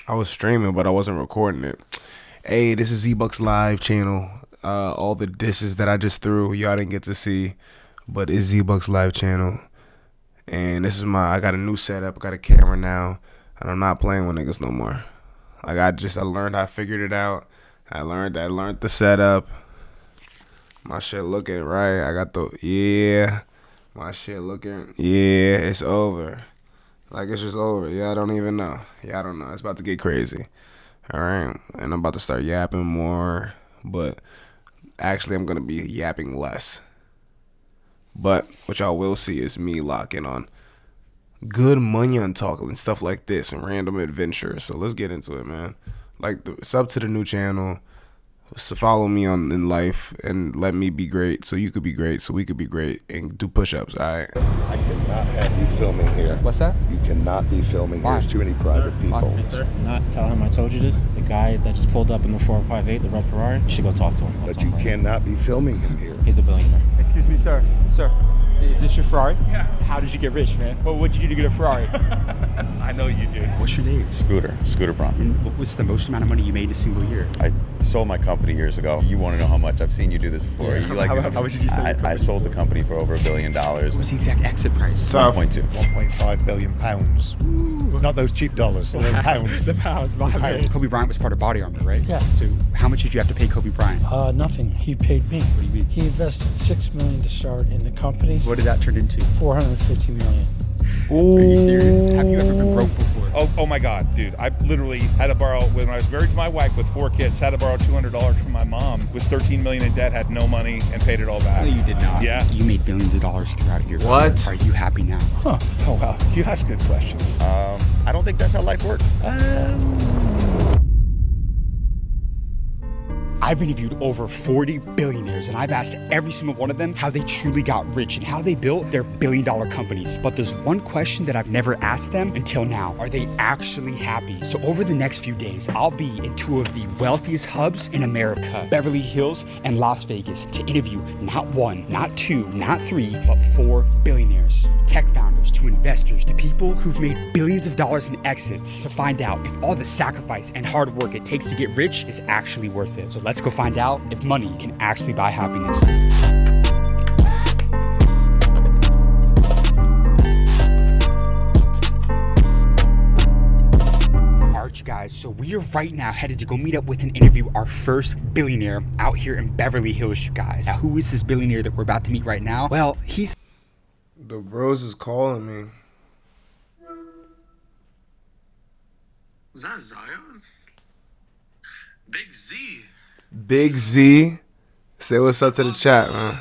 I was streaming, but I wasn't recording it. Hey, this is ZBUCKZ live channel. All the disses that I just threw, y'all didn't get to see, but it's ZBUCKZ live channel. And this is I got a new setup. I got a camera now, and I'm not playing with niggas no more. Like I learned, I figured it out. I learned the setup. My shit looking right. I got my shit looking, it's over. Like, it's just over. Yeah, I don't even know. Yeah, I don't know. It's about to get crazy. All right. And I'm about to start yapping more. But actually, I'm going to be yapping less. But what y'all will see is me locking on good money on talk and stuff like this and random adventures. So let's get into it, man. Like, sub to the new channel. So follow me in life and let me be great so you could be great so we could be great and do push-ups, all right? I cannot have you filming here. What's that? You cannot be filming here. There's too many private people. Yes, sir. Not tell him I told you this. The guy that just pulled up in the 458, the red Ferrari, you should go talk to him. But you cannot be filming him here. He's a billionaire. Excuse me, sir. Sir, is this your Ferrari? Yeah. How did you get rich, man? What'd you do to get a Ferrari? I know you did. What's your name? Scooter Braun. And what was the most amount of money you made in a single year? I sold my company years ago. You want to know how much? I've seen you do this before. Yeah. You like how much did you sell your company? I sold the company for over $1 billion. What was the exact exit price? 1.2. 1.5 billion pounds. Not those cheap dollars. They're pounds. The pounds, my Pounds. Kobe Bryant was part of Body Armor, right? Yeah. So how much did you have to pay Kobe Bryant? Nothing. He paid me. What do you mean? He invested $6 million to start in the company. What did that turn into? $450 million. Are you serious? Have you ever been broke before? Oh my God, dude. I literally had to borrow, when I was married to my wife with 4 kids, had to borrow $200 from my mom, was $13 million in debt, had no money, and paid it all back. No, you did not. Yeah. You made billions of dollars throughout your What? career. Are you happy now? Huh. Oh, wow. You ask good questions. I don't think that's how life works. I've interviewed over 40 billionaires, and I've asked every single one of them how they truly got rich and how they built their billion-dollar companies. But there's one question that I've never asked them until now. Are they actually happy? So over the next few days, I'll be in 2 of the wealthiest hubs in America, Beverly Hills and Las Vegas, to interview not 1, not 2, not 3, but 4 billionaires. From tech founders to investors to people who've made billions of dollars in exits, to find out if all the sacrifice and hard work it takes to get rich is actually worth it. So let's go find out if money can actually buy happiness. Alright, you guys, so we are right now headed to go meet up with and interview our first billionaire out here in Beverly Hills, you guys. Now, who is this billionaire that we're about to meet right now? Well, he's... The bros is calling me. Is that Zion? Big Z. Big Z. Say what's up to the chat, man.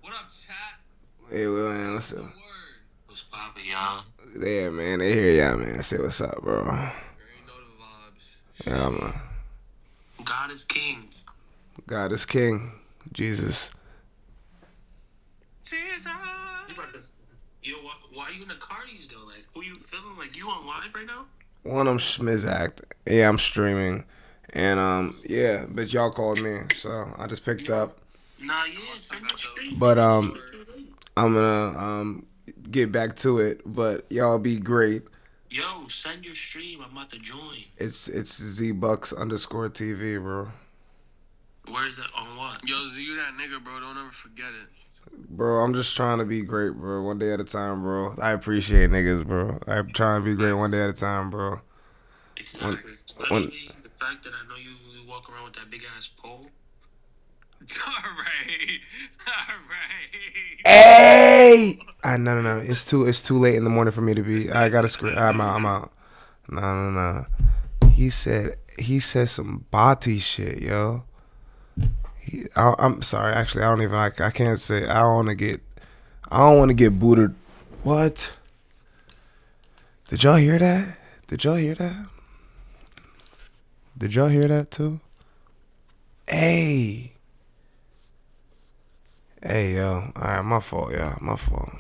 What up, chat? Hey, man, what's up? Word. What's poppin', y'all? Yeah, man, they hear y'all, man. Say what's up, bro. You already know the vibes. Yeah, man. God is king. God is king. Jesus. Jesus. Yo, why are you in the Cardis, though? Like, who you feeling? Like, you on live right now? One, I'm Schmizact. Yeah, I'm streaming. And, yeah, but y'all called me, so I just picked up. Nah, yeah, so much street. But, I'm gonna, get back to it, but y'all be great. Yo, send your stream. I'm about to join. It's ZBUCKZ_TV, bro. Where's that? On what? Yo, Z, you that nigga, bro. Don't ever forget it. Bro, I'm just trying to be great, bro. One day at a time, bro. I appreciate niggas, bro. I'm trying to be great one day at a time, bro. Especially the fact that I know you walk around with that big ass pole. Alright. Hey! No. It's too late in the morning for me to be. I gotta scream. I'm out. No. He said some bati shit, yo. I'm sorry. Actually, I can't say. I don't want to get booted. What? Did y'all hear that? Did y'all hear that too? Hey, yo. All right, my fault, y'all. My fault.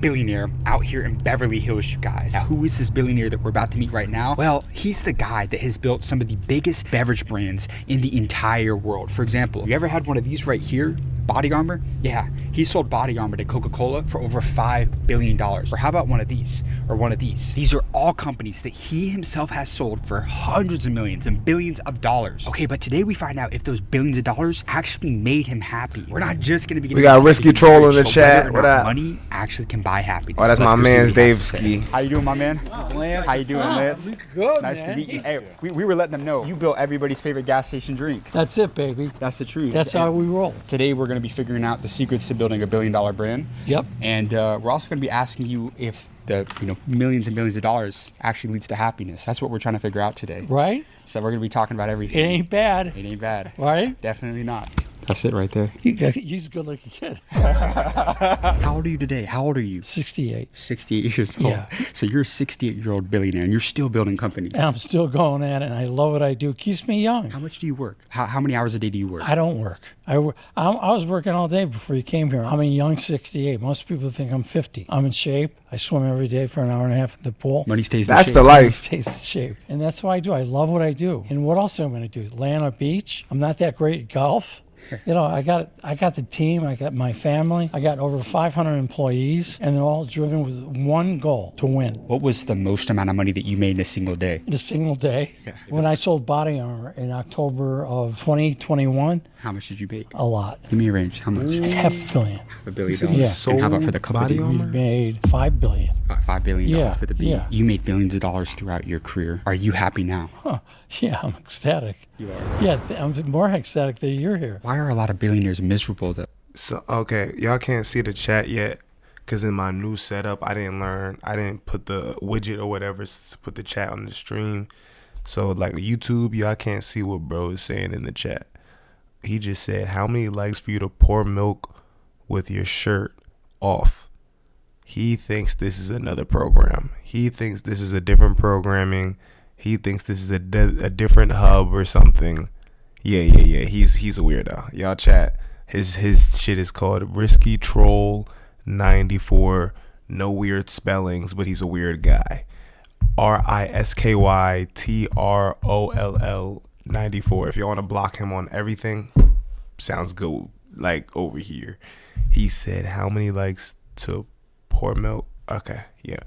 Billionaire out here in Beverly Hills, you guys. Now, who is this billionaire that we're about to meet right now? Well, he's the guy that has built some of the biggest beverage brands in the entire world. For example, you ever had one of these right here? Body armor? Yeah, he sold body armor to Coca-Cola for over $5 billion. Or how about one of these? Or one of these? These are all companies that he himself has sold for hundreds of millions and billions of dollars. Okay, but today we find out if those billions of dollars actually made him happy. We're not just gonna be getting. We got Risky Troll in the chat. What up? Money actually can buy happiness. Oh, that's Let's my go see man's what he has Dave to say. Ski. How you doing, my man? This is Lance. How you doing, Lance? Good, Nice man. to meet you. Hey, we were letting them know you built everybody's favorite gas station drink. That's it, baby. That's the truth. That's how we roll. Today we're going to be figuring out the secrets to building $1 billion brand. Yep. And we're also going to be asking you if the millions and billions of dollars actually leads to happiness. That's what we're trying to figure out today. Right? So we're going to be talking about It everything. ain't bad. It ain't bad. Right? Definitely not. That's it right there. He's a good looking kid. How old are you today? How old are you? 68. 68 years old. Yeah. So you're a 68-year-old billionaire and you're still building companies. And I'm still going at it, and I love what I do. Keeps me young. How much do you work? How many hours a day do you work? I don't work. I was working all day before you came here. I'm a young 68. Most people think I'm 50. I'm in shape. I swim every day for an hour and a half in the pool. Money stays in That's shape. the Money life. stays in shape. And that's what I do. I love what I do. And what else am I going to do? Lay on a beach? I'm not that great at golf. I got the team, I got my family, I got over 500 employees, and they're all driven with one goal: to win. What was the most amount of money that you made in a single day? In a single day, when I sold body armor in October of 2021, How much did you make? a lot, Give me a range. How much? $500 million. $5 billion. Yeah. And how about for the company? Body We armor? made $5 billion. $5 billion Yeah, for the B. yeah. You made billions of dollars throughout your career. Are you happy now? Huh. Yeah, I'm ecstatic. You are. Yeah, I'm more ecstatic that you're here. Why are a lot of billionaires miserable though? So okay, y'all can't see the chat yet, cause in my new setup, I didn't put the widget or whatever to put the chat on the stream. So like YouTube, y'all can't see what bro is saying in the chat. He just said, "How many likes for you to pour milk with your shirt off?" He thinks this is another program. He thinks this is a different programming. He thinks this is a different hub or something. Yeah. He's a weirdo. Y'all chat. His shit is called Risky Troll 94. No weird spellings, but he's a weird guy. RISKYTROLL 94. If you want to block him on everything, sounds good. Like over here. He said, "How many likes to pour milk?" Okay, yeah.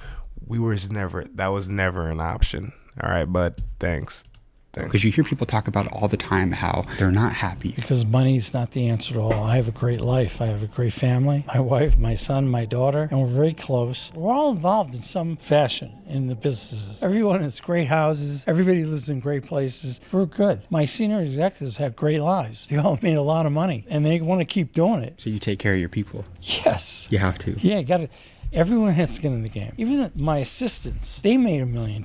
That was never an option. All right, bud. Thanks. Because you hear people talk about all the time how they're not happy. Because money's not the answer to all. I have a great life. I have a great family. My wife, my son, my daughter, and we're very close. We're all involved in some fashion in the businesses. Everyone has great houses. Everybody lives in great places. We're good. My senior executives have great lives. They all made a lot of money, and they want to keep doing it. So you take care of your people. Yes. You have to. Yeah, you got to. Everyone has skin in the game. Even my assistants, they made $1 million.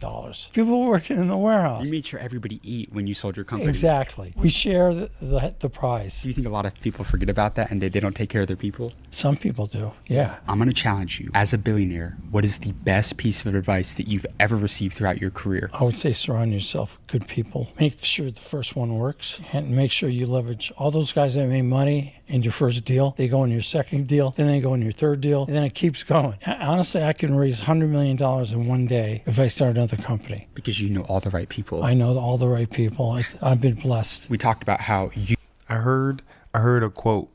People working in the warehouse. You made sure everybody eat when you sold your company. Exactly. We share the prize. Do you think a lot of people forget about that and they don't take care of their people? Some people do, yeah. I'm going to challenge you. As a billionaire, what is the best piece of advice that you've ever received throughout your career? I would say surround yourself with good people. Make sure the first one works, and make sure you leverage all those guys that made money in your first deal. They go in your second deal, then they go in your third deal, and then it keeps going. Honestly, I can raise $100 million in one day if I start another company. Because you know all the right people. I know all the right people. I've been blessed. We talked about how you... I heard a quote.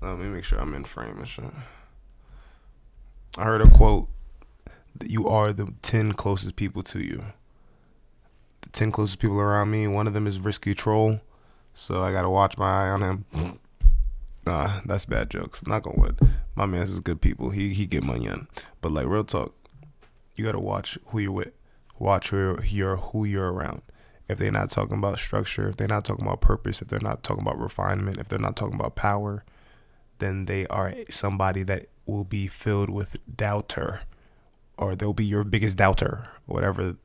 Let me make sure I'm in frame and shit. I heard a quote that you are the 10 closest people to you. The 10 closest people around me, one of them is Risky Troll, so I gotta watch my eye on him. Nah, that's bad jokes. Not gonna wood. My man's is good people. He get money on. But like real talk, you gotta watch who you're with. Watch who you're around. If they're not talking about structure, if they're not talking about purpose, if they're not talking about refinement, if they're not talking about power, then they are somebody that will be filled with doubter, or they'll be your biggest doubter, whatever.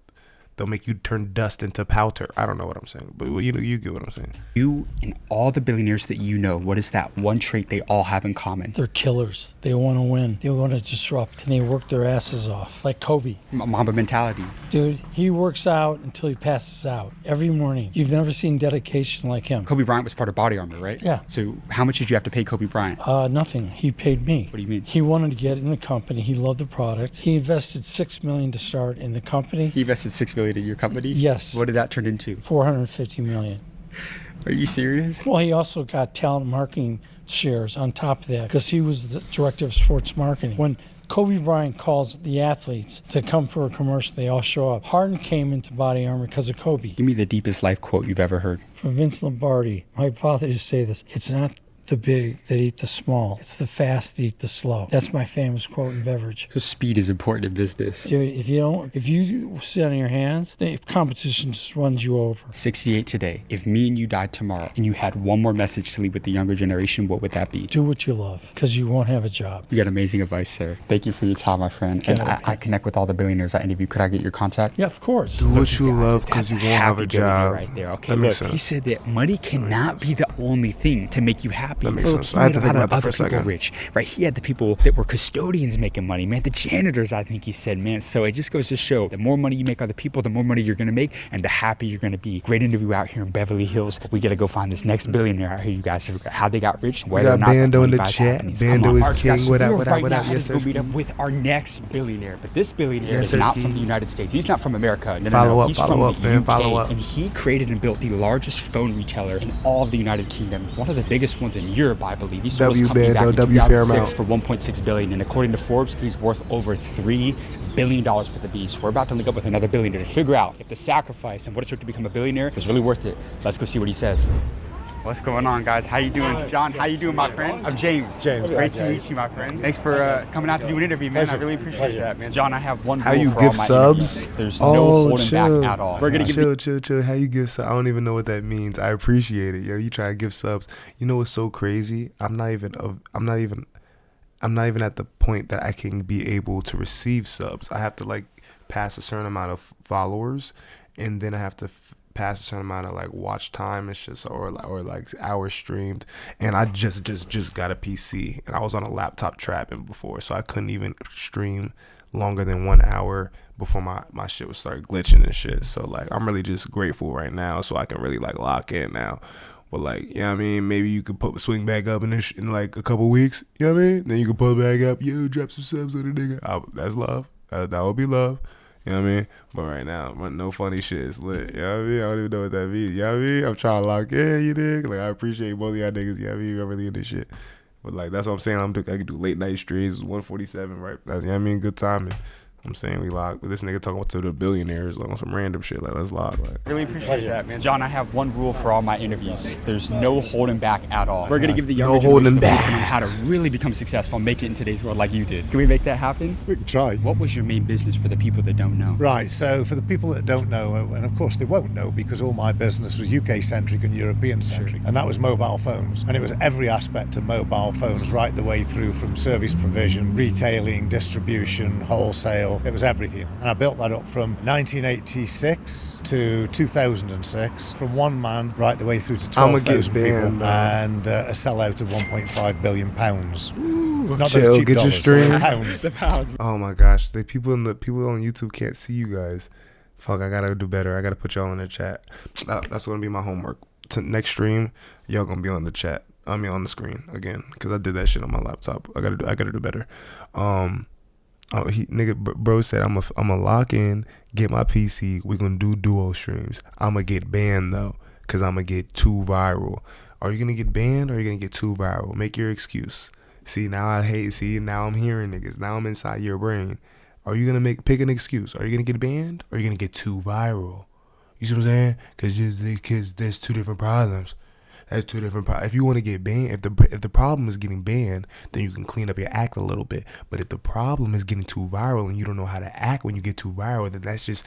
They'll make you turn dust into powder. I don't know what I'm saying, but you get what I'm saying. You and all the billionaires that you know, what is that one trait they all have in common? They're killers. They want to win. They want to disrupt, and they work their asses off. Like Kobe. Mamba mentality. Dude, he works out until he passes out every morning. You've never seen dedication like him. Kobe Bryant was part of Body Armor, right? Yeah. So how much did you have to pay Kobe Bryant? Nothing. He paid me. What do you mean? He wanted to get in the company. He loved the product. He invested $6 million to start in the company. He invested $6 million in your company? Yes. What did that turn into? $450 million. Are you serious? Well, he also got talent marketing shares on top of that because he was the director of sports marketing. When Kobe Bryant calls the athletes to come for a commercial, they all show up. Harden came into Body Armor because of Kobe. Give me the deepest life quote you've ever heard. From Vince Lombardi, my father used to say this: it's not the big that eat the small, it's the fast that eat the slow. That's my famous quote in beverage. So speed is important in business. Dude, if you sit on your hands, the competition just runs you over. 68 today. If me and you died tomorrow and you had one more message to leave with the younger generation, what would that be? Do what you love, because you won't have a job. You got amazing advice, sir. Thank you for your time, my friend. And I connect with all the billionaires I interview. Could I get your contact? Yeah, of course. Do what you love because you won't have a job. Right there. Okay, That look, makes sense. he said that money cannot be the only thing to make you happy. That makes Look, sense. he I had made to think lot about of that for a other people second. rich, right? He had the people that were custodians making money, man. The janitors, I think he said, man. So it just goes to show, the more money you make other people, the more money you're gonna make, and the happier you're gonna be. Great interview out here in Beverly Hills. We gotta go find this next billionaire out here, you guys. How they got rich, We whether or got not that Bando in money the buys chat. happiness. Bando Come on, is Arch, king. guys, What up, we're what up, right what now up? headed Yes, to go sir, meet up Ski. with our next billionaire. But this billionaire Yes, is not sir, from Ski. the United States. He's not from America. No, Follow up, He's follow from up, the man, UK, follow up. and he created and built the largest phone retailer in all of the United Kingdom. One of the biggest ones in Europe, I believe. He sold his company back in W Fairmount. 2006 for $1.6 billion, and according to Forbes, he's worth over $3 billion with the B. So we're about to link up with another billionaire to figure out if the sacrifice and what it took to become a billionaire was really worth it. Let's go see what he says. What's going on, guys? How you doing? John, how you doing, my friend? I'm James. Great to meet you, my friend. Thanks for coming out to do an interview, man. I really appreciate that, man. John, I have one rule How you for all give my subs? interviews. There's no holding back at all. We're gonna give chill. How you give subs? I don't even know what that means. I appreciate it, yo. You try to give subs. You know what's so crazy? I'm not even at the point that I can be able to receive subs. I have to like pass a certain amount of followers, and then I have to pass a certain amount of like watch time and shit, or like hours streamed. And I just got a PC, and I was on a laptop trapping before, so I couldn't even stream longer than 1 hour before my shit would start glitching and shit. So like I'm really just grateful right now, so I can really like lock in now. But like, you know what I mean? Maybe you could swing back up in like a couple weeks. You know what I mean? Then you can pull back up. Yo, drop some subs on the nigga. That's love. That would be love. You know what I mean? But right now, no funny shit. It's lit. You know what I mean? I don't even know what that means. You know what I mean? I'm trying to lock in, you dig? Like, I appreciate both of y'all niggas. You know what I mean? I'm really into shit. But like, that's what I'm saying. I can do late night streams. 147, right? That's, you know what I mean? Good timing. I'm saying we lock. But this nigga talking to the billionaires like on some random shit. Like, let's lock. Like, Really appreciate that, man. John, I have one rule for all my interviews. There's no holding back at all. We're gonna give the younger generation a blueprint on how to really become successful and make it in today's world like you did. Can we make that happen? We can try. What was your main business for the people that don't know? Right, so for the people that don't know, and of course they won't know because all my business was UK-centric and European-centric, and that was mobile phones. And it was every aspect of mobile phones right the way through from service provision, retailing, distribution, wholesale. It was everything. And I built that up from 1986 to 2006, from one man right the way through to 12,000 people, and a sellout of £1.5 billion. Not chill, those cheap get your dollars, stream. pounds. Oh my gosh, the people on YouTube can't see you guys. Fuck, I gotta do better. I gotta put y'all in the chat. That's gonna be my homework. Next stream, y'all gonna be on the chat. I mean on the screen again, because I did that shit on my laptop. I gotta do better. Bro said I'm a lock in, get my PC. We're gonna do duo streams. I'm gonna get banned though, cause I'm gonna get too viral. Are you gonna get banned or are you gonna get too viral? Make your excuse. See, now I'm hearing niggas. Now I'm inside your brain. Are you gonna pick an excuse? Are you gonna get banned or are you gonna get too viral? You see what I'm saying? Cause there's two different problems. That's two different problems. If you want to get banned, if the problem is getting banned, then you can clean up your act a little bit. But if the problem is getting too viral and you don't know how to act when you get too viral, then that's just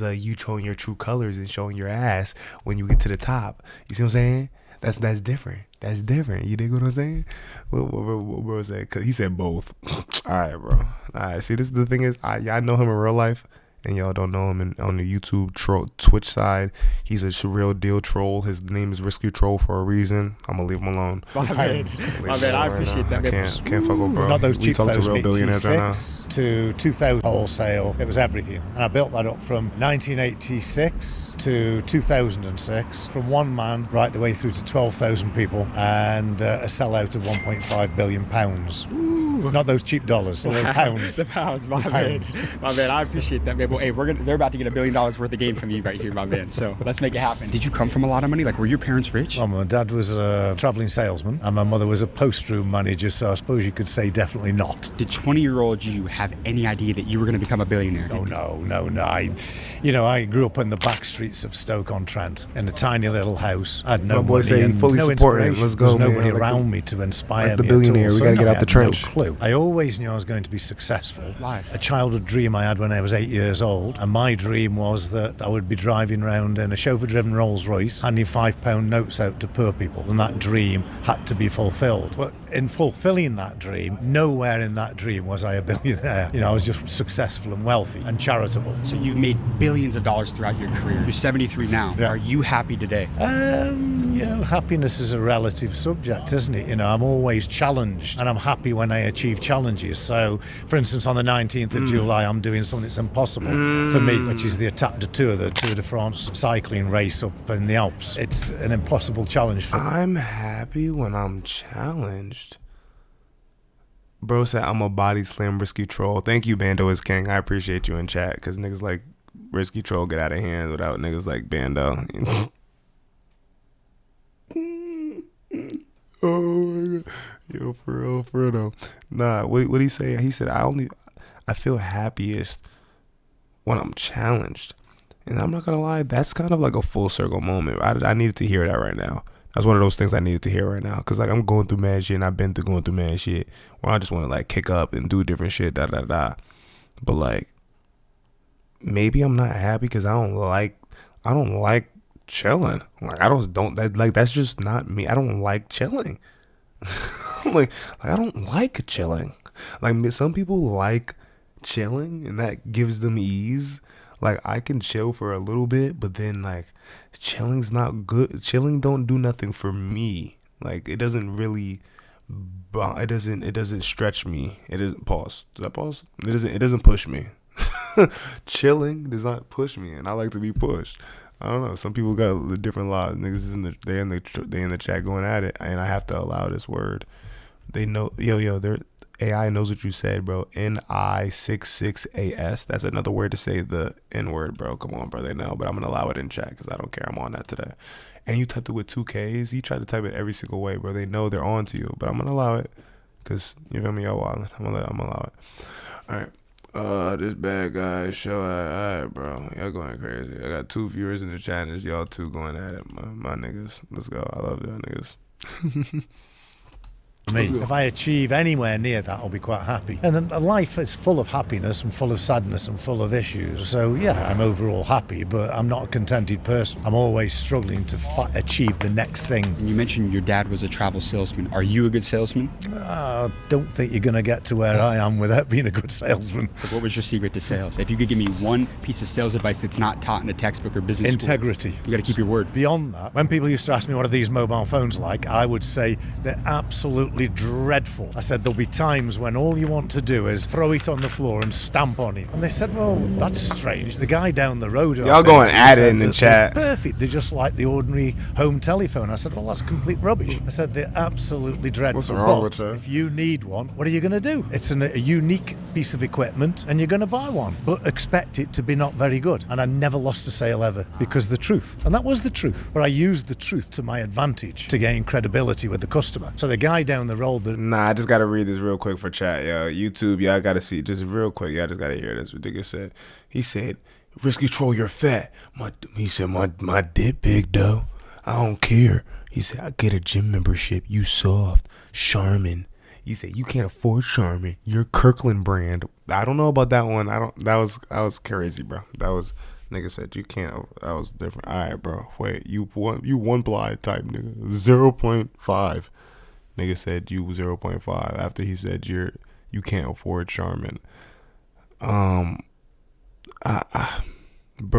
you showing your true colors and showing your ass when you get to the top. You see what I'm saying? That's different. That's different. You dig what I'm saying? What was that? Cause he said both. All right, bro. All right. See, the thing is, y'all know him in real life. And y'all don't know him on the YouTube Twitch side. He's a real deal troll. His name is Risky Troll for a reason. I'm gonna leave him alone. My bad. I appreciate that. I can't fuck with bro. Not those We cheap talk to phones, real billionaires right now. 86 to 2000 wholesale. It was everything. And I built that up from 1986 to 2006, from one man right the way through to 12,000 people, and a sellout of £1.5 billion. Not those cheap dollars, those pounds. The pounds, my man. My man, I appreciate that, man. Well, hey, they're about to get $1 billion worth of game from you right here, my man. So let's make it happen. Did you come from a lot of money? Like, were your parents rich? Well, my dad was a traveling salesman and my mother was a post room manager, so I suppose you could say definitely not. Did 20-year-old you have any idea that you were going to become a billionaire? Oh, no. I grew up in the back streets of Stoke-on-Trent in a tiny little house. I had no money and fully no supporting. inspiration. Let's go, There's nobody man. around me to inspire like the me billionaire. at all. We gotta get I out the had trench. No clue. I always knew I was going to be successful. Why? A childhood dream I had when I was 8 years old, and my dream was that I would be driving around in a chauffeur-driven Rolls-Royce, handing £5 notes out to poor people, and that dream had to be fulfilled. But in fulfilling that dream, nowhere in that dream was I a billionaire. I was just successful and wealthy and charitable. So you've made billions of dollars throughout your career. You're 73 now. Yeah. Are you happy today? Happiness is a relative subject, isn't it? I'm always challenged, and I'm happy when I achieve challenges. So, for instance, on the 19th of July, I'm doing something that's impossible for me, which is the Étape de Tour, the Tour de France cycling race up in the Alps. It's an impossible challenge for me. I'm happy when I'm challenged. Bro said I'm a body slam risky troll. Thank you, Bando is king. I appreciate you in chat, because niggas like risky troll get out of hand without niggas like Bando. Oh my God. Yo, for real though. Nah, what he say? He said I feel happiest when I'm challenged. And I'm not gonna lie, that's kind of like a full circle moment. I needed to hear that right now. That's one of those things I needed to hear right now. Cause like I'm going through mad shit, and I've been through going through mad shit where I just want to like kick up and do different shit, But like, maybe I'm not happy because I don't like chilling. Like that's just not me. I don't like chilling. like I don't like chilling. Like some people like chilling and that gives them ease. Like I can chill for a little bit, but then like chilling's not good. Chilling don't do nothing for me. Like it doesn't really it doesn't stretch me. It isn't pause. Does that pause? It doesn't push me. Chilling does not push me, and I like to be pushed. I don't know. Some people got different laws. Niggas they in the chat going at it, and I have to allow this word. They know, their AI knows what you said, bro. NI66AS. That's another word to say the N word, bro. Come on, bro. They know, but I'm gonna allow it in chat because I don't care. I'm on that today. And you typed it with 2 Ks. You try to type it every single way, bro. They know they're on to you, but I'm gonna allow it because you feel me, y'all wildin'. I'm gonna allow it. All right. This bad guy show. Alright, bro. Y'all going crazy. I got 2 viewers in the chat, and it's y'all 2 going at it. My niggas. Let's go. I love y'all niggas. Me. If I achieve anywhere near that, I'll be quite happy. And life is full of happiness and full of sadness and full of issues. So yeah, I'm overall happy, but I'm not a contented person. I'm always struggling to achieve the next thing. You mentioned your dad was a travel salesman. Are you a good salesman? I don't think you're going to get to where I am without being a good salesman. So what was your secret to sales? If you could give me one piece of sales advice that's not taught in a textbook or business Integrity. school, you got to keep your word. Beyond that, when people used to ask me what are these mobile phones like, I would say they're absolutely dreadful. I said there'll be times when all you want to do is throw it on the floor and stamp on it. And they said, well, that's strange. The guy down the road... Y'all going at it in the chat. They're perfect. They're just like the ordinary home telephone. I said, well, that's complete rubbish. I said, they're absolutely dreadful. What's wrong with but that? if you need one, what are you going to do? It's a unique piece of equipment and you're going to buy one. But expect it to be not very good. And I never lost a sale ever because the truth. And that was the truth. But I used the truth to my advantage to gain credibility with the customer. So the guy down the road that... Nah, I just got to read this real quick for chat, yo. YouTube, y'all got to see, just real quick, y'all just got to hear this. Ridiculous said, he said, risky troll, you're fat. He said, my dick big, though. I don't care. He said, I get a gym membership. You soft. Charmin. He said, you can't afford Charmin. You're Kirkland brand. I don't know about that one. That was crazy, bro. That was, nigga said, you can't. That was different. All right, bro. Wait, you one blind type, nigga. 0.5. Nigga said you 0.5 after he said you can't afford Charmin. Bro,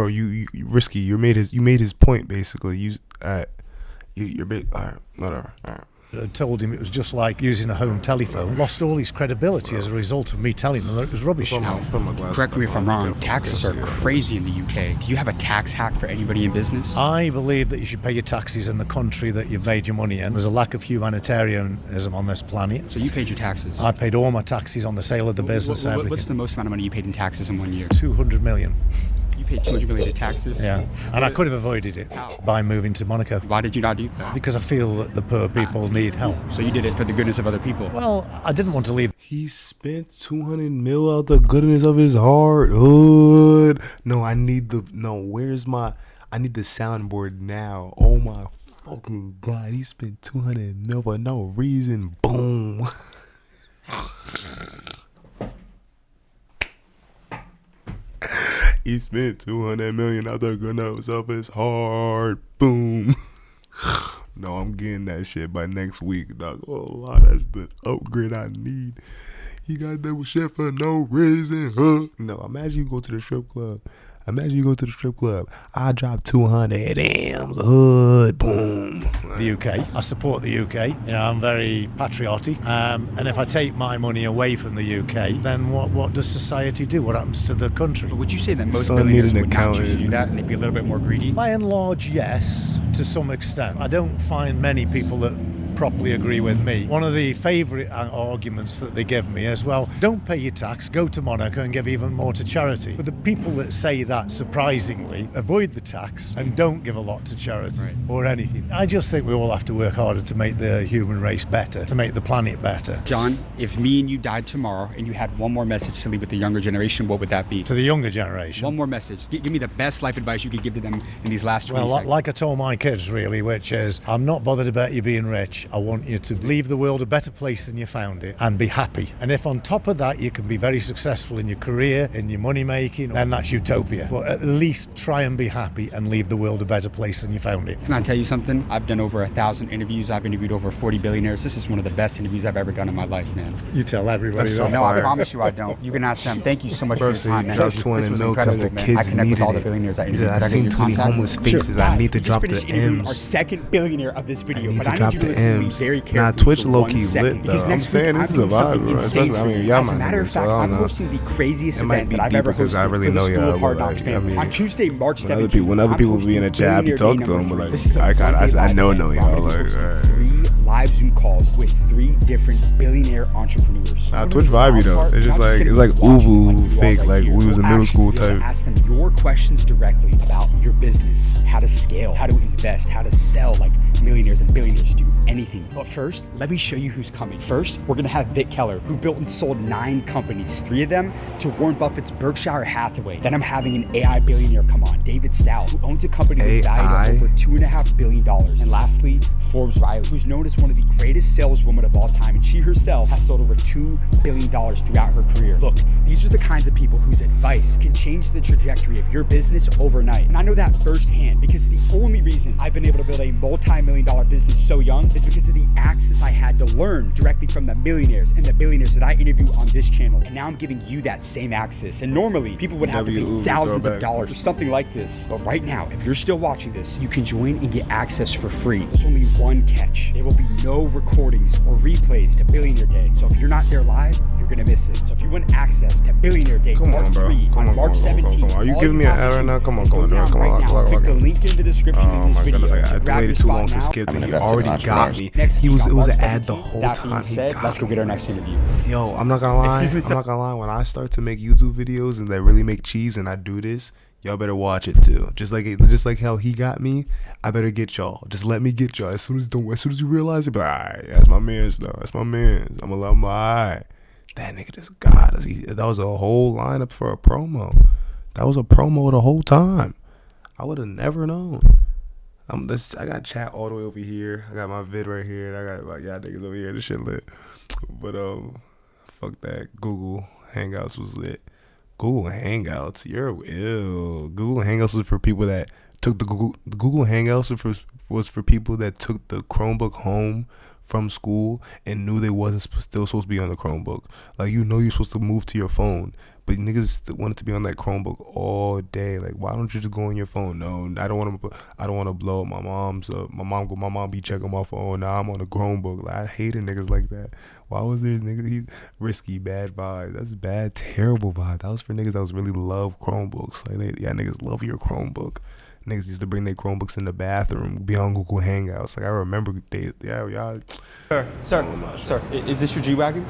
you risky. You made his point basically. You're big. All right, whatever. All right. I told him it was just like using a home telephone. Lost all his credibility as a result of me telling them that it was rubbish. Correct me if I'm wrong, taxes are crazy in the UK. Do you have a tax hack for anybody in business? I believe that you should pay your taxes in the country that you've made your money in. There's a lack of humanitarianism on this planet. So you paid your taxes? I paid all my taxes on the sale of the business and everything. What's the most amount of money you paid in taxes in 1 year? 200 million. You paid 200 million in taxes? Yeah, and I could have avoided it by moving to Monaco. Why did you not do that? Because I feel that the poor people need help. So you did it for the goodness of other people? Well, I didn't want to leave. He spent 200 mil out the goodness of his heart. Hood. No, I need the soundboard now. Oh my fucking God. He spent 200 mil for no reason. Boom. He spent 200 million out the goodness of his heart. Boom. No, I'm getting that shit by next week, dog. Oh, that's the upgrade I need. He got that shit for no reason, huh? No, imagine you go to the strip club. I dropped 200 M's, hood, boom. The UK. I support the UK. You know, I'm very patriotic. And if I take my money away from the UK, then what does society do? What happens to the country? But would you say that most billionaires would not choose to do that and they'd be a little bit more greedy? By and large, yes, to some extent. I don't find many people that properly agree with me. One of the favourite arguments that they give me is, well, don't pay your tax, go to Monaco and give even more to charity. But the people that say that, surprisingly, avoid the tax and don't give a lot to charity or anything. I just think we all have to work harder to make the human race better, to make the planet better. John, if me and you died tomorrow and you had one more message to leave with the younger generation, what would that be? To the younger generation? One more message. Give me the best life advice you could give to them in these last 20 seconds. Well, like I told my kids, really, which is, I'm not bothered about you being rich. I want you to leave the world a better place than you found it and be happy. And if on top of that you can be very successful in your career, in your money making, then that's utopia. But at least try and be happy and leave the world a better place than you found it. Can I tell you something? I've done over 1,000 interviews. I've interviewed over 40 billionaires. This is one of the best interviews I've ever done in my life, man. You tell everybody that. No, I promise you I don't. You can ask them. Thank you so much for your time, man. This was incredible, man. I connect with all the billionaires I interviewed. I've seen 20 homeless faces. Sure. I need to drop the Just finished interviewing M's. our second billionaire of this video, but I drop need you to the listen to me M's. very Nah, carefully. Twitch for low-key 1 second, lit, because though. next I'm saying week this I'm is a doing something vibe, bro. insane for you. y'all As a might matter think of so, fact, I don't I'm know. hosting the craziest It might event be that I've deep ever because I hosted really for the know School y'all, of Hard but, Knocks like, I mean, on Tuesday, March 17th. when other people be in the chat, I be talking to them, but like, I know y'all. Like, 3 live Zoom calls with 3 different billionaire entrepreneurs. Nah, Twitch vibey though. It's just like Uvu fake, like we was in middle school type. Ask them your questions directly about your business, how to scale, how to invest, how to sell like millionaires and billionaires do, anything. But first, let me show you who's coming. First, we're gonna have Vic Keller, who built and sold 9 companies, 3 of them to Warren Buffett's Berkshire Hathaway. Then I'm having an AI billionaire come on, David Stout, who owns a company that's valued at over $2.5 billion. And lastly, Forbes Riley, who's known as one of the greatest saleswomen of all time, and she herself has sold over $2 billion throughout her career. Look, these are the kinds of people whose advice can change the trajectory of your business overnight. And I know that firsthand because the only reason I've been able to build a multi-million-dollar business so young is because of the access I had to learn directly from the millionaires and the billionaires that I interview on this channel. And now I'm giving you that same access. And normally people would have to pay thousands of dollars for something like this. But right now, if you're still watching this, you can join and get access for free. There's only one catch. There will be no recordings or replays to Billionaire Day. So if you're not there live, you're gonna miss it. So if you want access to Billionaire Day, Come on, bro. on March 17th, Are you giving me an ad right now? Come on, Click the link in the description of this video. I waited too long to skip it. He already got me. It was an ad the whole That time. being said, let's go get our next interview. Yo, I'm not gonna lie. I'm not gonna lie. When I start to make YouTube videos and they really make cheese and I do this, y'all better watch it too. Just like how he got me, I better get y'all. Just let me get y'all. As soon as you realize it, but alright, that's my man's though. That's my man's. I'm gonna love my eye. That nigga just got us. That was a whole lineup for a promo. That was a promo the whole time. I would have never known. I got chat all the way over here. I got my vid right here. And I got like y'all niggas over here. This shit lit. But fuck that. Google Hangouts was lit. Google Hangouts, you're ill. Google Hangouts was for people that took the Google Hangouts was for people that took the Chromebook home from school and knew they wasn't still supposed to be on the Chromebook. Like, you know, you're supposed to move to your phone, But niggas wanted to be on that Chromebook all day. Like, why don't you just go on your phone? No, I don't want to blow up my mom's. My mom be checking my phone. Now I'm on the Chromebook. Like, I hated niggas like that. Why was there niggas risky bad vibes? That's bad, terrible vibe. That was for niggas that was really love Chromebooks. Like, niggas love your Chromebook. Niggas used to bring their Chromebooks in the bathroom, be on Google Hangouts. Like, I remember days. Yeah, y'all. Sir, is this your G-Wagon?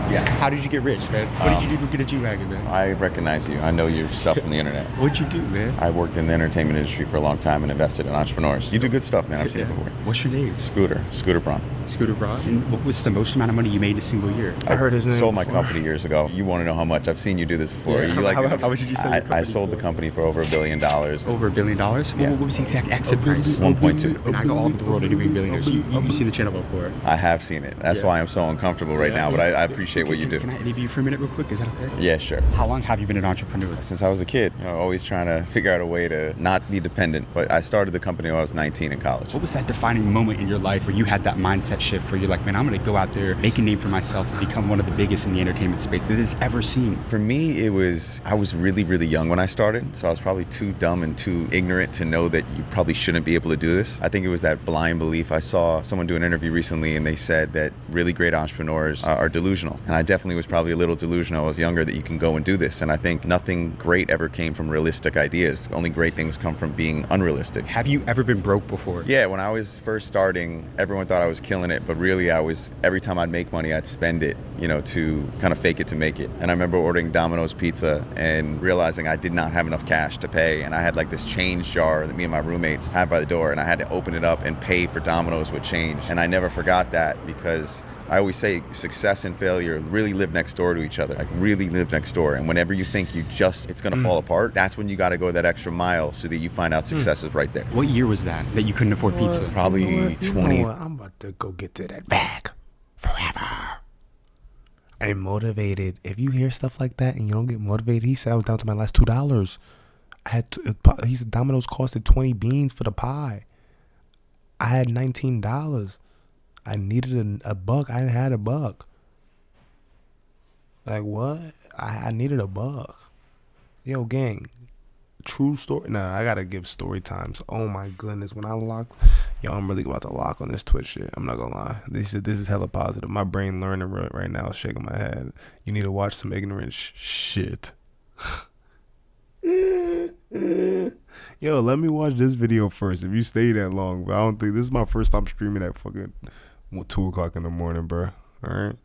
Yeah. How did you get rich, man? What did you do to get a G-Wagon, man? I recognize you. I know your stuff from the internet. What'd you do, man? I worked in the entertainment industry for a long time and invested in entrepreneurs. You do good stuff, man. I've seen it before. What's your name? Scooter Braun. Scooter Braun. And what was the most amount of money you made in a single year? I heard his name sold my before. company years ago. You want to know how much? I've seen you do this before. Yeah, You like how much did you sell your company I sold the company for over $1 billion. Over $1 billion? Yeah. What was the exact exit price? 1.2. And I go all over the world interviewing billionaires. You've seen the channel before. I have seen it. That's why I'm so uncomfortable right now, but I appreciate what you do. Can I interview you for a minute real quick? Is that okay? Yeah, sure. How long have you been an entrepreneur? Since I was a kid, always trying to figure out a way to not be dependent. But I started the company when I was 19 in college. What was that defining moment in your life where you had that mindset shift where you're like, man, I'm going to go out there, make a name for myself, and become one of the biggest in the entertainment space that has ever seen? For me, I was really, really young when I started. So I was probably too dumb and too ignorant to know that you probably shouldn't be able to do this. I think it was that blind belief. I saw someone do an interview recently and they said that really great entrepreneurs are delusional. And I definitely was probably a little delusional. I was younger that you can go and do this. And I think nothing great ever came from realistic ideas. Only great things come from being unrealistic. Have you ever been broke before? Yeah, when I was first starting, everyone thought I was killing it. But really, every time I'd make money, I'd spend it, to kind of fake it to make it. And I remember ordering Domino's pizza and realizing I did not have enough cash to pay. And I had like this change jar that me and my roommates had by the door. And I had to open it up and pay for Domino's with change. And I never forgot that because I always say success and failure really live next door to each other. Like really live next door. And whenever you think it's going to fall apart, that's when you got to go that extra mile so that you find out success is right there. What year was that you couldn't afford pizza? Probably 20. I'm about to go get to that bag forever. I'm motivated. If you hear stuff like that and you don't get motivated, he said I was down to my last $2. He said Domino's costed 20 beans for the pie. I had $19. I needed a buck. I had a buck. Like what? I needed a buck. Yo, gang. True story. Nah, I gotta give story times. Oh my goodness. When I lock, I'm really about to lock on this Twitch shit. I'm not gonna lie. This is hella positive. My brain learning right now, shaking my head. You need to watch some ignorant shit. Yo, let me watch this video first. If you stay that long, but I don't think this is my first time streaming at fucking 2 o'clock in the morning, bro. All right.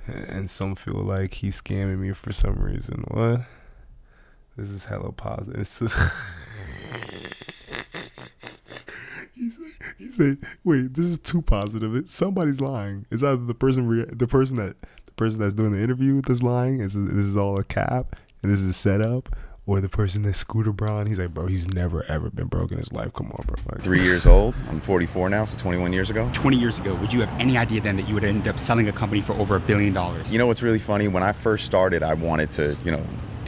And some feel like he's scamming me for some reason. What? This is hella positive. He said, "Wait, this is too positive. Somebody's lying. It's either the person that's doing the interview that's lying. This is all a cap, and this is a setup." Or the person that's Scooter Braun, he's like, bro, he's never ever been broke in his life. Come on, bro. Like, 3 years old. I'm 44 now, so 21 years ago. 20 years ago, would you have any idea then that you would end up selling a company for over $1 billion? You know what's really funny? When I first started, I wanted to,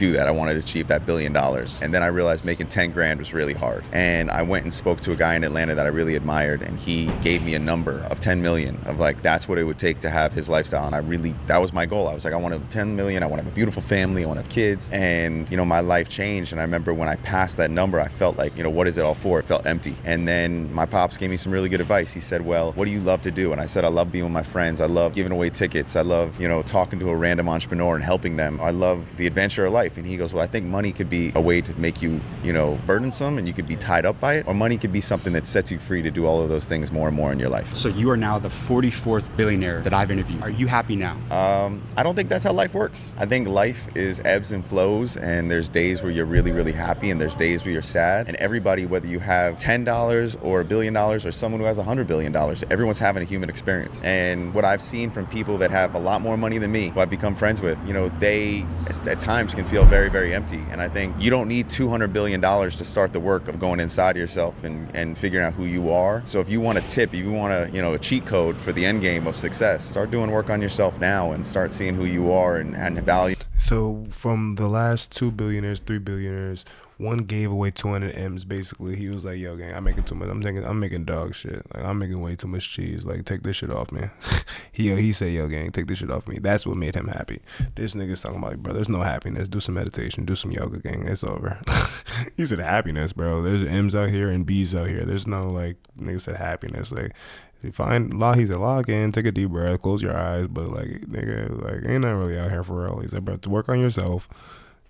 do that. I wanted to achieve that $1 billion. And then I realized making 10 grand was really hard. And I went and spoke to a guy in Atlanta that I really admired, and he gave me a number of 10 million of like, that's what it would take to have his lifestyle. And that was my goal. I was like, I want 10 million. I want to have a beautiful family. I want to have kids. And, my life changed. And I remember when I passed that number, I felt like, what is it all for? It felt empty. And then my pops gave me some really good advice. He said, well, what do you love to do? And I said, I love being with my friends. I love giving away tickets. I love, talking to a random entrepreneur and helping them. I love the adventure of life. And he goes, well, I think money could be a way to make you, burdensome and you could be tied up by it, or money could be something that sets you free to do all of those things more and more in your life. So you are now the 44th billionaire that I've interviewed. Are you happy now? I don't think that's how life works. I think life is ebbs and flows, and there's days where you're really, really happy and there's days where you're sad. And everybody, whether you have $10 or $1 billion or someone who has $100 billion, everyone's having a human experience. And what I've seen from people that have a lot more money than me, who I've become friends with, they at times can feel very, very empty. And I think you don't need $200 billion to start the work of going inside yourself and figuring out who you are. So if you want a tip, if you want a cheat code for the end game of success, start doing work on yourself now and start seeing who you are and value. So from the last 2 billionaires, 3 billionaires, One gave away 200 M's. Basically, he was like, "Yo, gang, I'm making too much. I'm making dog shit. Like, I'm making way too much cheese. Like, take this shit off me." He said, "Yo, gang, take this shit off me." That's what made him happy. This nigga's talking about, bro, there's no happiness. Do some meditation. Do some yoga, gang. It's over. He said happiness, bro. There's M's out here and B's out here. There's no like nigga said happiness. Like, you find law. He said log in, take a deep breath, close your eyes. But like, nigga, like ain't not really out here for real. He said, bro, to work on yourself.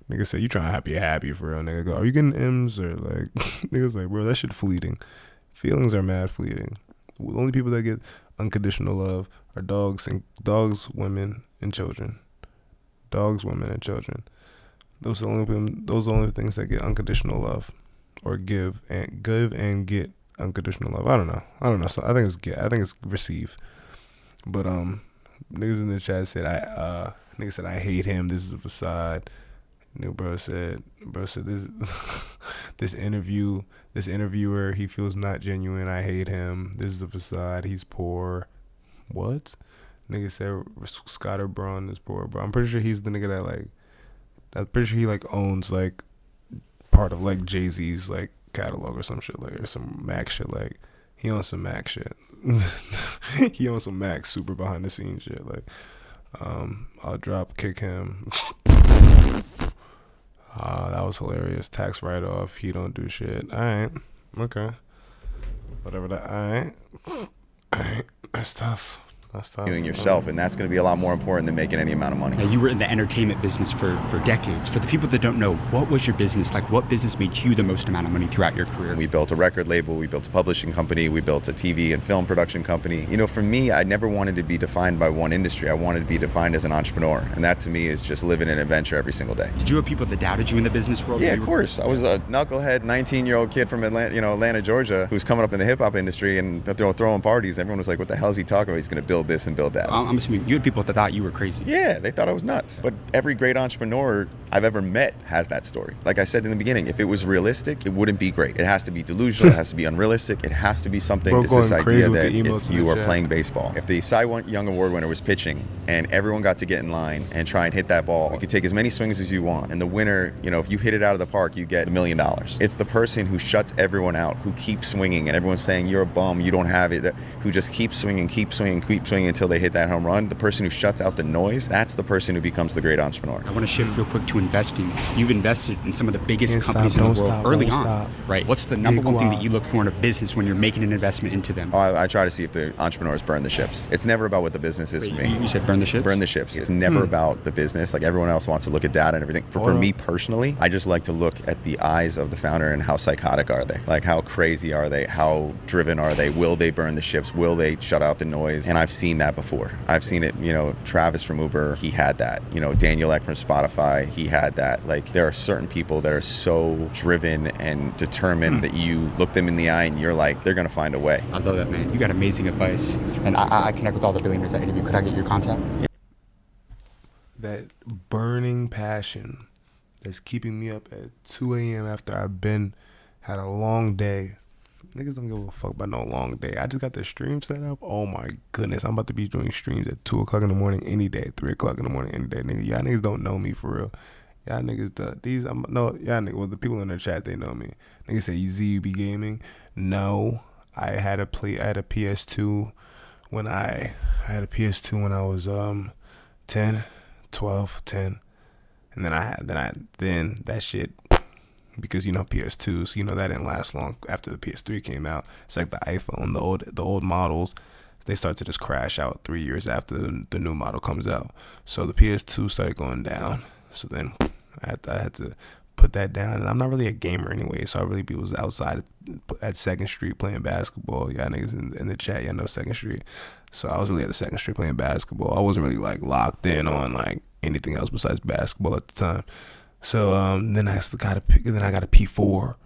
Nigga said, you trying to be happy for real. Nigga go, are you getting M's or like? Nigga's like, bro, that shit fleeting. Feelings are mad fleeting. The only people that get unconditional love are dogs, women, and children. Dogs, women, and children. Those are the only things that get unconditional love, or give and get unconditional love. I don't know. So I think it's get. I think it's receive. But niggas in the chat said nigga said I hate him. This is a facade. New bro said this interviewer, he feels not genuine. I hate him. This is a facade. He's poor. What? Nigga said Scott Braun is poor, bro. I'm pretty sure he's the nigga that like. I'm pretty sure he like owns like part of like Jay-Z's like catalog or some shit like, or some Mac shit. Like he owns some Mac shit. He owns some Mac super behind the scenes shit. Like I'll drop kick him. That was hilarious. Tax write-off. He don't do shit. All right. Okay. Whatever that. All right. That's tough. Doing yourself, and that's going to be a lot more important than making any amount of money. Now, you were in the entertainment business for decades. For the people that don't know, what was your business like? What business made you the most amount of money throughout your career? We built a record label, we built a publishing company, we built a TV and film production company. You know, for me, I never wanted to be defined by one industry. I wanted to be defined as an entrepreneur, and that to me is just living an adventure every single day. Did you have people that doubted you in the business world? Yeah, of course. I was a knucklehead 19-year-old kid from Atlanta, Georgia, who's coming up in the hip-hop industry and throwing parties. Everyone was like, what the hell is he talking about? He's going to build this and build that. I'm assuming you had people that thought you were crazy. Yeah, they thought I was nuts. But every great entrepreneur I've ever met has that story. Like I said in the beginning, if it was realistic, it wouldn't be great. It has to be delusional. It has to be unrealistic. It has to be something. It's this idea that if you are playing baseball, if the Cy Young Award winner was pitching and everyone got to get in line and try and hit that ball, you could take as many swings as you want. And the winner, if you hit it out of the park, you get $1 million. It's the person who shuts everyone out, who keeps swinging, and everyone's saying, you're a bum, you don't have it, who just keeps swinging until they hit that home run. The person who shuts out the noise, that's the person who becomes the great entrepreneur. I want to shift real quick to investing. You've invested in some of the biggest companies in the world early on. Right. What's the number one thing that you look for in a business when you're making an investment into them? I try to see if the entrepreneurs burn the ships. It's never about what the business is for me. You said burn the ships? Burn the ships. It's never about the business. Like everyone else wants to look at data and everything. For me personally, I just like to look at the eyes of the founder and how psychotic are they? Like how crazy are they? How driven are they? Will they burn the ships? Will they shut out the noise? And I've seen that before. I've seen it, Travis from Uber, he had that. Daniel Ek from Spotify, he had that. Like there are certain people that are so driven and determined that you look them in the eye and you're like, they're going to find a way. I love that, man. You got amazing advice. And I connect with all the billionaires I interview. Could I get your contact? Yeah. That burning passion that's keeping me up at 2 a.m. after I've had a long day. Niggas don't give a fuck about no long day. I just got the stream set up. Oh my goodness. I'm about to be doing streams at 2 o'clock in the morning any day, 3 o'clock in the morning any day. Nigga, y'all niggas don't know me for real. Y'all niggas, the people in the chat, they know me. Niggas say, ZB Gaming. No, I had a PS2 when I was 10, 12, 10. And then that shit, because PS2s, that didn't last long after the PS3 came out. It's like the iPhone, the old models, they start to just crash out 3 years after the new model comes out. So the PS2 started going down. So then I had to put that down. And I'm not really a gamer anyway, so I really was outside at 2nd Street playing basketball. Y'all niggas in the chat, y'all know 2nd Street. So I was really at the 2nd Street playing basketball. I wasn't really like locked in on like anything else besides basketball at the time. So then I got a P4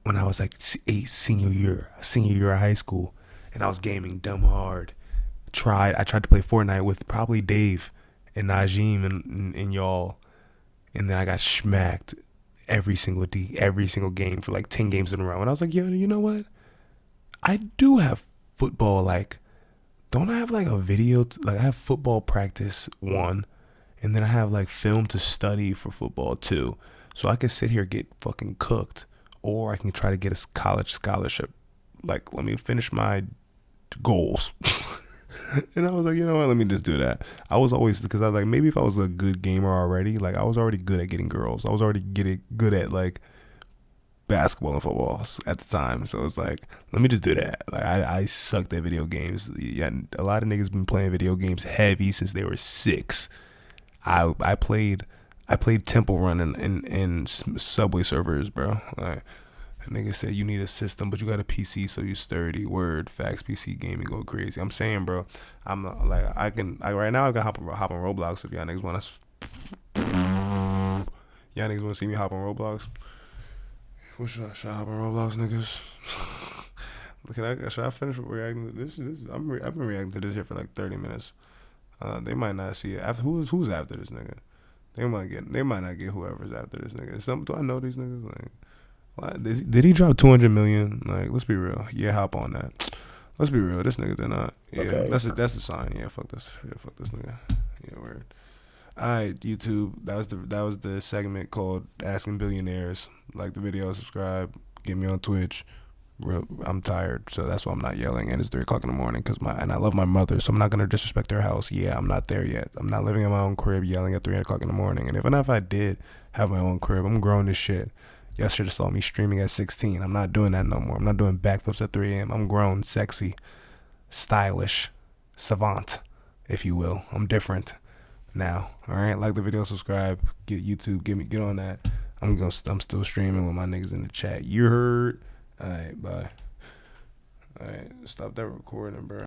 when I was like senior year of high school, and I was gaming dumb hard. I tried to play Fortnite with probably Dave and Najim and y'all, and then I got smacked every single game for like 10 games in a row. And I was like, yo, you know what? I do have football. Like, don't I have like a video? I have football practice 1. And then I have like film to study for football 2. So I can sit here, get fucking cooked, or I can try to get a college scholarship. Like, let me finish my goals. And I was like, you know what, let me just do that. I was always, because I was like, maybe if I was a good gamer already, like I was already good at getting girls. I was already good at like basketball and football at the time. So it's like, let me just do that. Like I sucked at video games. Yeah, a lot of niggas been playing video games heavy since they were 6. I played Temple Run in Subway servers, bro. Like, a nigga said you need a system, but you got a PC, so you sturdy. Word, facts, PC gaming go crazy. I'm saying, bro, I'm not, like, right now I can hop on Roblox if y'all niggas want to. Y'all niggas want to see me hop on Roblox? What should I hop on Roblox, niggas? Should I finish reacting to this? I've been reacting to this here for like 30 minutes. They might not see it. After who's after this nigga? They might not get whoever's after this nigga. Do I know these niggas? Like, did he drop 200 million? Like, let's be real. Yeah, hop on that. Let's be real. This nigga did not. Yeah, okay. That's the sign. Yeah, fuck this. Yeah, fuck this nigga. Yeah, word. All right, YouTube. That was the segment called Asking Billionaires. Like the video, subscribe, get me on Twitch. I'm tired, so that's why I'm not yelling. And it's 3:00 in the morning and I love my mother, so I'm not gonna disrespect her house. Yeah, I'm not there yet. I'm not living in my own crib yelling at 3:00 in the morning. And even if I did have my own crib, I'm grown as shit. Y'all should have saw me streaming at 16. I'm not doing that no more. I'm not doing backflips at 3 a.m. I'm grown, sexy, stylish, savant, if you will. I'm different now. All right, like the video, subscribe, get YouTube, get on that. I'm still streaming with my niggas in the chat. You heard? All right, bye. All right, stop that recording, bro.